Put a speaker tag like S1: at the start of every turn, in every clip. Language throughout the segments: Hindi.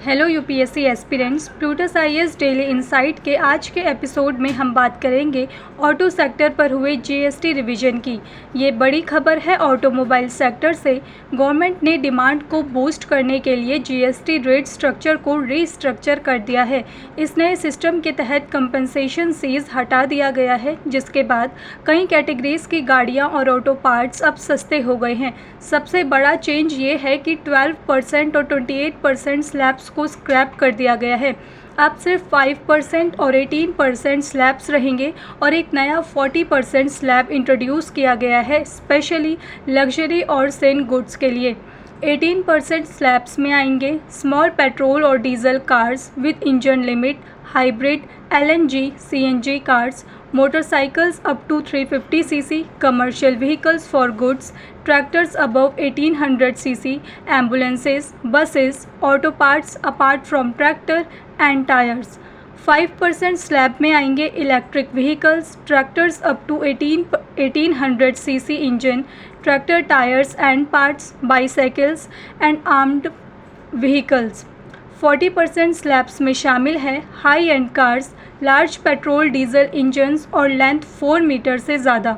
S1: Hello UPSC aspirants, Plutus IAS daily insight के आज के एपिसोड में हम बात करेंगे ऑटो सेक्टर पर हुए जीएसटी रिवीजन की। ये बड़ी खबर है ऑटोमोबाइल सेक्टर से। गवर्नमेंट ने डिमांड को बूस्ट करने के लिए जीएसटी रेट स्ट्रक्चर को रीस्ट्रक्चर कर दिया है। इस नए सिस्टम के तहत कंपनसेशन सीज हटा दिया गया है, जिसके बाद कई कैटेगरीज की गाड़ियाँ और ऑटो पार्ट्स अब सस्ते हो गए हैं। सबसे बड़ा चेंज ये है कि 12% और 28% स्लैब्स को स्क्रैप कर दिया गया है। अब सिर्फ 5% और 18% स्लैब्स रहेंगे और एक नया 40% स्लैब इंट्रोड्यूस किया गया है स्पेशली लग्जरी और सेन गुड्स के लिए। 18% स्लैब्स में आएंगे स्मॉल पेट्रोल और diesel cars with engine limit, hybrid, LNG, CNG cars, motorcycles up to 350 cc, commercial vehicles for goods, tractors above 1800 cc, ambulances, buses, auto parts apart from tractor and tires. 5% slab में आएंगे electric vehicles, tractors up to 1800 cc engine, tractor tyres and parts, bicycles and armed vehicles. 40% slabs में शामिल है high end cars, large petrol diesel engines और लेंथ 4 मीटर से ज़्यादा,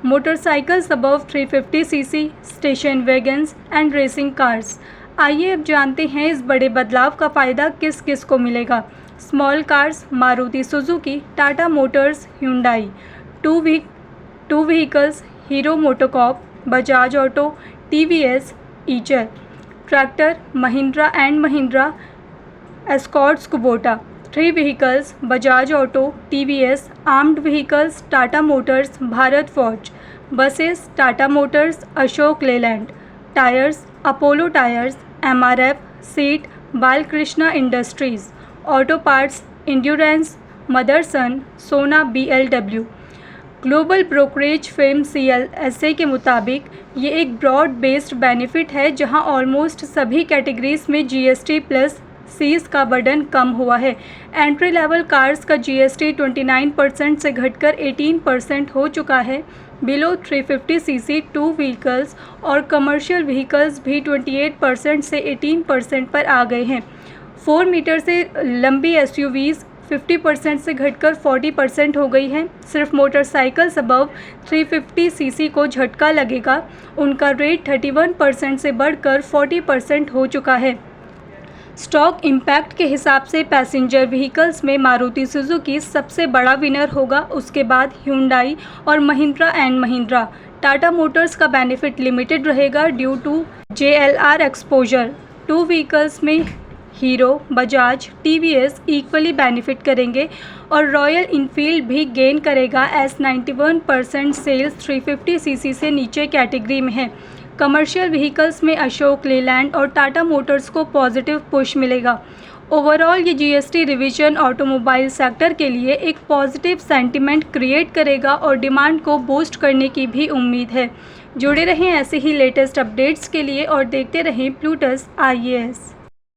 S1: motorcycles above 350 CC, station wagons and racing cars. आइए अब जानते हैं इस बड़े बदलाव का फ़ायदा किस किस को मिलेगा। Small cars Maruti Suzuki, Tata Motors, hyundai। Two vehicles Hero MotoCorp, Bajaj auto, TVS, Eicher. Tractor Mahindra and Mahindra, Escorts, Kubota. 3 vehicles Bajaj auto, TVS. Armed vehicles Tata Motors, Bharat Forge. Buses Tata Motors, Ashok Leyland. Tyres Apollo tyres, MRF, CEAT Balkrishna industries. Auto parts Endurance, Motherson, Sona, BLW. Global brokerage firm CLSA के मुताबिक ये एक ब्रॉड बेस्ड बेनिफिट है जहां ऑलमोस्ट सभी कैटेगरीज में जीएसटी प्लस सीज का बर्डन कम हुआ है। एंट्री लेवल कार्स का जीएसटी 29% से घटकर 18% हो चुका है। बिलो 350 सीसी 2 व्हीकल्स और कमर्शियल व्हीकल्स भी 28% से 18% पर आ गए हैं। 4 मीटर से लंबी एसयूवीज़ 50% से घटकर 40% हो गई है। सिर्फ मोटरसाइकिल्स अबव 350 सीसी को झटका लगेगा, उनका रेट 31% से बढ़कर 40% हो चुका है। स्टॉक इम्पैक्ट के हिसाब से पैसेंजर व्हीकल्स में मारुति सुजुकी सबसे बड़ा विनर होगा, उसके बाद hyundai और महिंद्रा एंड महिंद्रा। टाटा मोटर्स का बेनिफिट लिमिटेड रहेगा due to JLR exposure. 2 vehicles में Hero, Bajaj, TVS equally benefit करेंगे और रॉयल इनफील्ड भी गेन करेगा एज 91% सेल्स 350 सीसी से नीचे कैटेगरी में है। कमर्शियल व्हीकल्स में अशोक लेलैंड और टाटा मोटर्स को पॉजिटिव पुश मिलेगा। ओवरऑल ये जीएसटी रिवीजन ऑटोमोबाइल सेक्टर के लिए एक पॉजिटिव सेंटिमेंट क्रिएट करेगा और डिमांड को बूस्ट करने की भी उम्मीद है। जुड़े रहें ऐसे ही लेटेस्ट अपडेट्स के लिए और देखते रहें प्लूटस आईएएस।